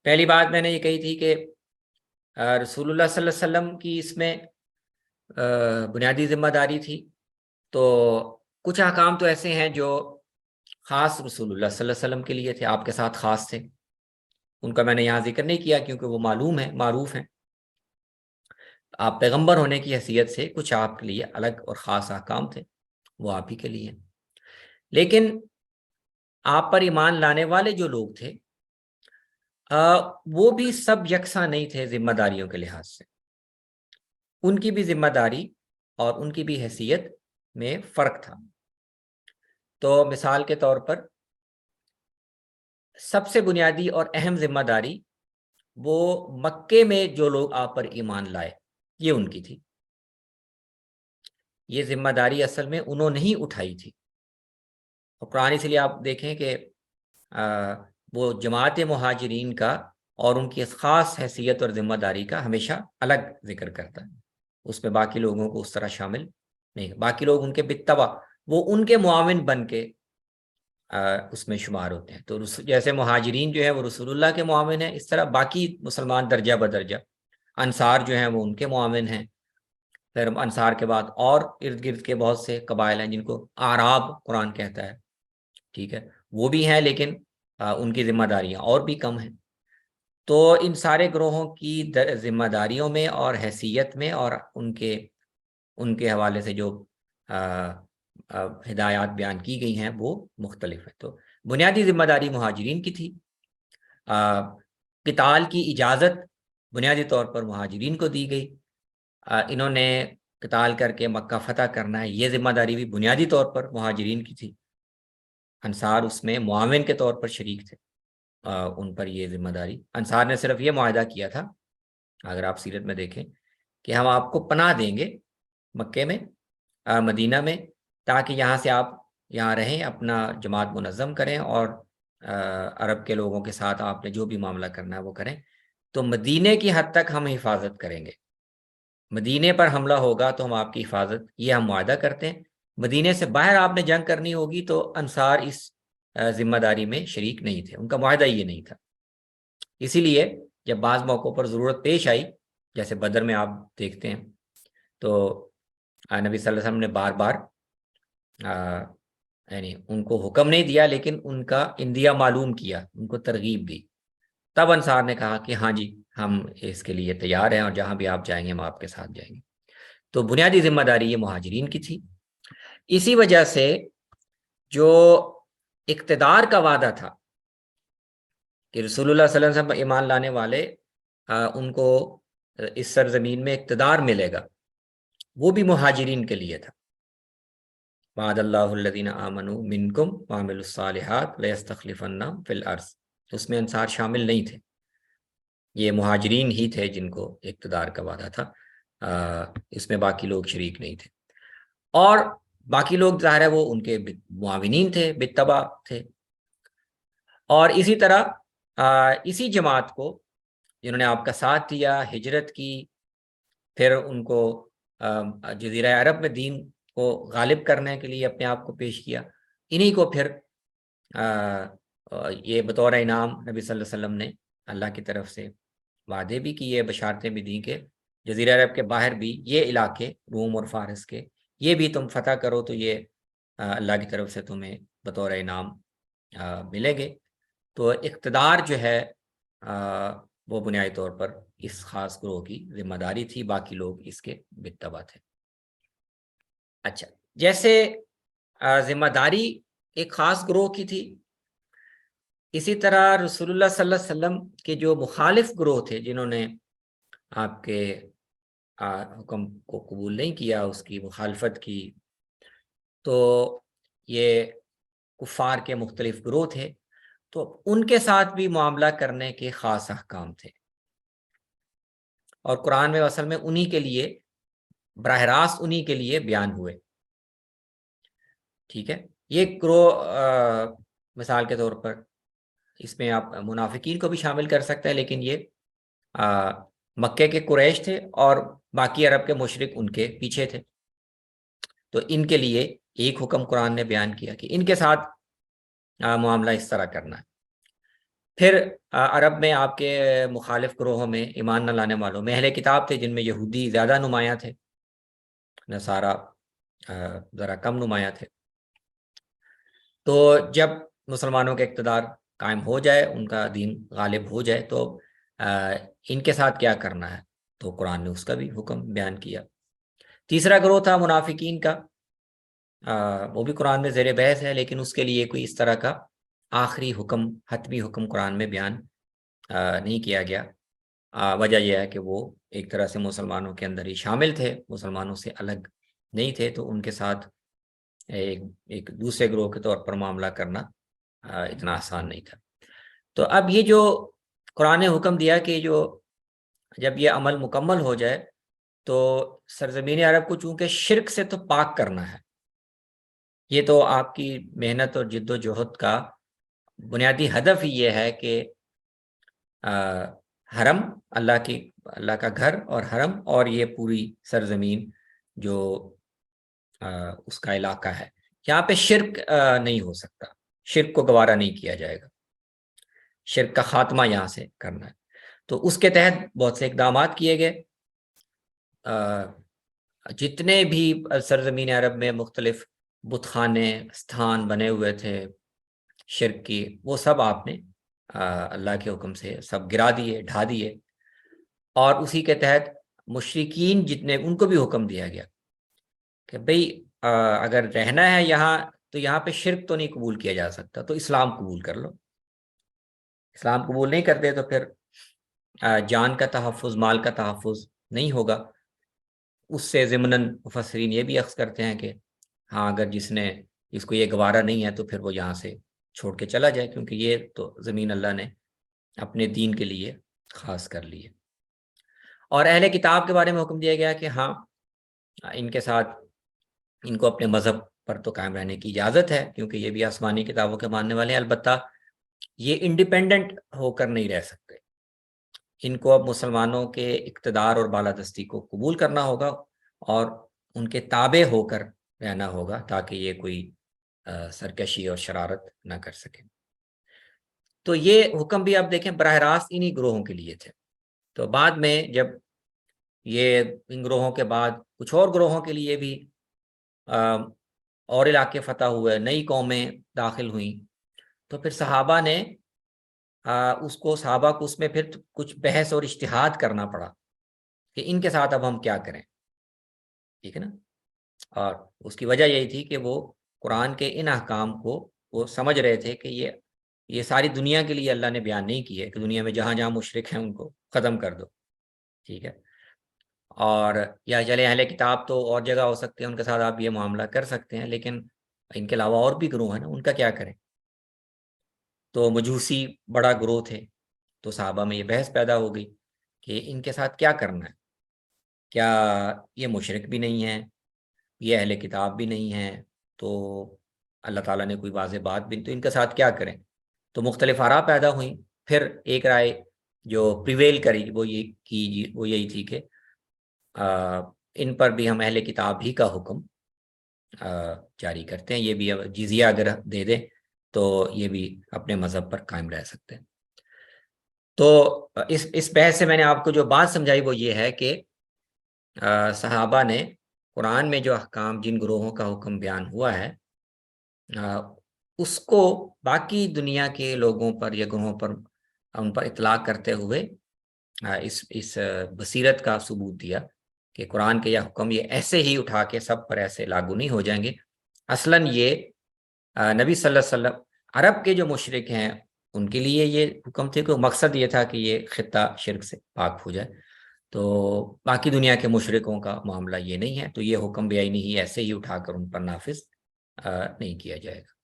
پہلی بات میں نے یہ کہی تھی کہ رسول اللہ صلی اللہ علیہ وسلم کی اس میں بنیادی ذمہ داری تھی. تو کچھ احکام تو ایسے ہیں جو خاص رسول اللہ صلی اللہ علیہ وسلم کے لیے تھے، آپ کے ساتھ خاص تھے. ان کا میں نے یہاں ذکر نہیں کیا کیونکہ وہ معروف ہیں. آپ پیغمبر ہونے کی حیثیت سے کچھ آپ کے لیے الگ اور خاص احکام تھے، وہ آپ ہی کے لیے. لیکن آپ پر ایمان لانے والے جو لوگ تھے وہ بھی سب یکساں نہیں تھے ذمہ داریوں کے لحاظ سے. ان کی بھی ذمہ داری اور ان کی بھی حیثیت میں فرق تھا. تو مثال کے طور پر سب سے بنیادی اور اہم ذمہ داری وہ مکے میں جو لوگ آپ پر ایمان لائے یہ ان کی تھی. یہ ذمہ داری اصل میں انہوں نے ہی اٹھائی تھی. اور قرآن اس لیے آپ دیکھیں کہ وہ جماعت مہاجرین کا اور ان کی خاص حیثیت اور ذمہ داری کا ہمیشہ الگ ذکر کرتا ہے. اس میں باقی لوگوں کو اس طرح شامل نہیں. باقی لوگ ان کے بالتبع وہ ان کے معاون بن کے اس میں شمار ہوتے ہیں. تو جیسے مہاجرین جو ہیں وہ رسول اللہ کے معاون ہیں، اس طرح باقی مسلمان درجہ بدرجہ انصار جو ہیں وہ ان کے معاون ہیں. پھر انصار کے بعد اور ارد گرد کے بہت سے قبائل ہیں جن کو اعراب قرآن کہتا ہے، ٹھیک ہے، وہ بھی ہیں، لیکن ان کی ذمہ داریاں اور بھی کم ہیں. تو ان سارے گروہوں کی ذمہ داریوں میں اور حیثیت میں اور ان کے حوالے سے جو ہدایات بیان کی گئی ہیں وہ مختلف ہیں. تو بنیادی ذمہ داری مہاجرین کی تھی. قتال کی اجازت بنیادی طور پر مہاجرین کو دی گئی. انہوں نے قتال کر کے مکہ فتح کرنا ہے، یہ ذمہ داری بھی بنیادی طور پر مہاجرین کی تھی. انصار اس میں معاون کے طور پر شریک تھے. ان پر یہ ذمہ داری، انصار نے صرف یہ معاہدہ کیا تھا، اگر آپ سیرت میں دیکھیں، کہ ہم آپ کو پناہ دیں گے مکے میں، مدینہ میں، تاکہ یہاں سے آپ یہاں رہیں، اپنا جماعت منظم کریں اور عرب کے لوگوں کے ساتھ آپ نے جو بھی معاملہ کرنا ہے وہ کریں. تو مدینے کی حد تک ہم حفاظت کریں گے. مدینے پر حملہ ہوگا تو ہم آپ کی حفاظت، یہ ہم معاہدہ کرتے ہیں. مدینے سے باہر آپ نے جنگ کرنی ہوگی تو انصار اس ذمہ داری میں شریک نہیں تھے، ان کا معاہدہ یہ نہیں تھا. اسی لیے جب بعض موقعوں پر ضرورت پیش آئی، جیسے بدر میں آپ دیکھتے ہیں، تو نبی صلی اللہ علیہ وسلم نے بار بار یعنی ان کو حکم نہیں دیا لیکن ان کا اندیہ معلوم کیا، ان کو ترغیب دی. تب انصار نے کہا کہ ہاں جی ہم اس کے لیے تیار ہیں اور جہاں بھی آپ جائیں گے ہم آپ کے ساتھ جائیں گے. تو بنیادی ذمہ داری یہ مہاجرین کی تھی. اسی وجہ سے جو اقتدار کا وعدہ تھا کہ رسول اللہ صلی اللہ علیہ وسلم ایمان لانے والے ان کو اس سرزمین میں اقتدار ملے گا، وہ بھی مہاجرین کے لیے تھا. وعد اللہ الذین آمنوا منکم وعملوا الصالحات لیستخلفنہم فی الارض. اس میں انصار شامل نہیں تھے، یہ مہاجرین ہی تھے جن کو اقتدار کا وعدہ تھا. اس میں باقی لوگ شریک نہیں تھے. اور باقی لوگ ظاہر ہے وہ ان کے معاونین تھے، بالتبع تھے. اور اسی طرح اسی جماعت کو جنہوں نے آپ کا ساتھ دیا، ہجرت کی، پھر ان کو جزیرہ عرب میں دین کو غالب کرنے کے لیے اپنے آپ کو پیش کیا، انہی کو پھر یہ بطور انعام نبی صلی اللہ علیہ وسلم نے اللہ کی طرف سے وعدے بھی کیے، بشارتیں بھی دیں کہ جزیرہ عرب کے باہر بھی یہ علاقے روم اور فارس کے یہ بھی تم فتح کرو تو یہ اللہ کی طرف سے تمہیں بطور انعام ملے گے. تو اقتدار جو ہے وہ بنیادی طور پر اس خاص گروہ کی ذمہ داری تھی، باقی لوگ اس کے بالتبع تھے. اچھا، جیسے ذمہ داری ایک خاص گروہ کی تھی، اسی طرح رسول اللہ صلی اللہ علیہ وسلم کے جو مخالف گروہ تھے جنہوں نے آپ کے حکم کو قبول نہیں کیا، اس کی مخالفت کی، تو یہ کفار کے مختلف گروہ تھے. تو ان کے ساتھ بھی معاملہ کرنے کے خاص احکام تھے، اور قرآن میں اصل میں انہی کے لیے براہ راست انہی کے لیے بیان ہوئے. ٹھیک ہے، یہ گروہ مثال کے طور پر اس میں آپ منافقین کو بھی شامل کر سکتے ہیں، لیکن یہ مکے کے قریش تھے اور باقی عرب کے مشرک ان کے پیچھے تھے. تو ان کے لیے ایک حکم قرآن نے بیان کیا کہ ان کے ساتھ معاملہ اس طرح کرنا ہے. پھر عرب میں آپ کے مخالف گروہوں میں، ایمان نہ لانے والوں میں اہل کتاب تھے، جن میں یہودی زیادہ نمایاں تھے، نصارہ ذرا کم نمایاں تھے۔ تو جب مسلمانوں کا اقتدار قائم ہو جائے، ان کا دین غالب ہو جائے، تو ان کے ساتھ کیا کرنا ہے، تو قرآن نے اس کا بھی حکم بیان کیا۔ تیسرا گروہ تھا منافقین کا، وہ بھی قرآن میں زیر بحث ہے، لیکن اس کے لیے کوئی اس طرح کا آخری حکم، حتمی حکم قرآن میں بیان نہیں کیا گیا۔ وجہ یہ ہے کہ وہ ایک طرح سے مسلمانوں کے اندر ہی شامل تھے، مسلمانوں سے الگ نہیں تھے، تو ان کے ساتھ ایک دوسرے گروہ کے طور پر معاملہ کرنا اتنا آسان نہیں تھا۔ تو اب یہ جو قرآن نے حکم دیا کہ جب یہ عمل مکمل ہو جائے تو سرزمین عرب کو چونکہ شرک سے تو پاک کرنا ہے، یہ تو آپ کی محنت اور جد و جہد کا بنیادی ہدف ہی یہ ہے کہ حرم، اللہ کا گھر اور حرم، اور یہ پوری سرزمین جو اس کا علاقہ ہے، یہاں پہ شرک نہیں ہو سکتا، شرک کو گوارا نہیں کیا جائے گا، شرک کا خاتمہ یہاں سے کرنا ہے۔ تو اس کے تحت بہت سے اقدامات کیے گئے۔ جتنے بھی سرزمین عرب میں مختلف بت خانے، استھان بنے ہوئے تھے شرک کی، وہ سب آپ نے اللہ کے حکم سے سب گرا دیے، ڈھا دیے، اور اسی کے تحت مشرکین جتنے، ان کو بھی حکم دیا گیا کہ بھئی اگر رہنا ہے یہاں تو یہاں پہ شرک تو نہیں قبول کیا جا سکتا، تو اسلام قبول کر لو۔ اسلام قبول نہیں کرتے تو پھر جان کا تحفظ، مال کا تحفظ نہیں ہوگا۔ اس سے ضمناً مفسرین یہ بھی اخذ کرتے ہیں کہ ہاں، اگر جس کو یہ گوارا نہیں ہے تو پھر وہ یہاں سے چھوڑ کے چلا جائے، کیونکہ یہ تو زمین اللہ نے اپنے دین کے لیے خاص کر لی ہے۔ اور اہل کتاب کے بارے میں حکم دیا گیا کہ ہاں، ان کے ساتھ، ان کو اپنے مذہب پر تو قائم رہنے کی اجازت ہے، کیونکہ یہ بھی آسمانی کتابوں کے ماننے والے ہیں، البتہ یہ انڈیپینڈنٹ ہو کر نہیں رہ سکتے۔ ان کو اب مسلمانوں کے اقتدار اور بالادستی کو قبول کرنا ہوگا اور ان کے تابع ہو کر رہنا ہوگا، تاکہ یہ کوئی سرکشی اور شرارت نہ کر سکے۔ تو یہ حکم بھی آپ دیکھیں براہ راست انہی گروہوں کے لیے تھے۔ تو بعد میں جب یہ ان گروہوں کے بعد کچھ اور گروہوں کے لیے بھی اور علاقے فتح ہوئے، نئی قومیں داخل ہوئیں، تو پھر صحابہ کو اس میں پھر کچھ بحث اور اجتہاد کرنا پڑا کہ ان کے ساتھ اب ہم کیا کریں، ٹھیک ہے نا۔ اور اس کی وجہ یہی تھی کہ وہ قرآن کے ان احکام کو وہ سمجھ رہے تھے کہ یہ ساری دنیا کے لیے اللہ نے بیان نہیں کی ہے کہ دنیا میں جہاں جہاں مشرک ہیں ان کو ختم کر دو، ٹھیک ہے۔ اور یا چلے اہل کتاب تو اور جگہ ہو سکتے ہیں، ان کے ساتھ آپ یہ معاملہ کر سکتے ہیں، لیکن ان کے علاوہ اور بھی گروہ ہیں نا، ان کا کیا کریں۔ تو مجوسی بڑا گروہ تھے، تو صحابہ میں یہ بحث پیدا ہو گئی کہ ان کے ساتھ کیا کرنا ہے، کیا یہ مشرک بھی نہیں ہے، یہ اہل کتاب بھی نہیں ہے، تو اللہ تعالیٰ نے کوئی واضح بات بھی، تو ان کے ساتھ کیا کریں۔ تو مختلف آراء پیدا ہوئیں، پھر ایک رائے جو پریویل کری وہ یہی تھی کہ ان پر بھی ہم اہل کتاب ہی کا حکم جاری کرتے ہیں، یہ بھی جزیہ اگر دے دیں تو یہ بھی اپنے مذہب پر قائم رہ سکتے ہیں۔ تو اس بحث سے میں نے آپ کو جو بات سمجھائی وہ یہ ہے کہ صحابہ نے قرآن میں جو احکام، جن گروہوں کا حکم بیان ہوا ہے، اس کو باقی دنیا کے لوگوں پر یا گروہوں پر ان پر اطلاق کرتے ہوئے اس بصیرت کا ثبوت دیا کہ قرآن کے یہ حکم یہ ایسے ہی اٹھا کے سب پر ایسے لاگو نہیں ہو جائیں گے۔ اصلاً یہ نبی صلی اللہ علیہ وسلم، عرب کے جو مشرک ہیں ان کے لیے یہ حکم تھے، کہ مقصد یہ تھا کہ یہ خطہ شرک سے پاک ہو جائے، تو باقی دنیا کے مشرکوں کا معاملہ یہ نہیں ہے، تو یہ حکم بے عینی ہی ایسے ہی اٹھا کر ان پر نافذ نہیں کیا جائے گا۔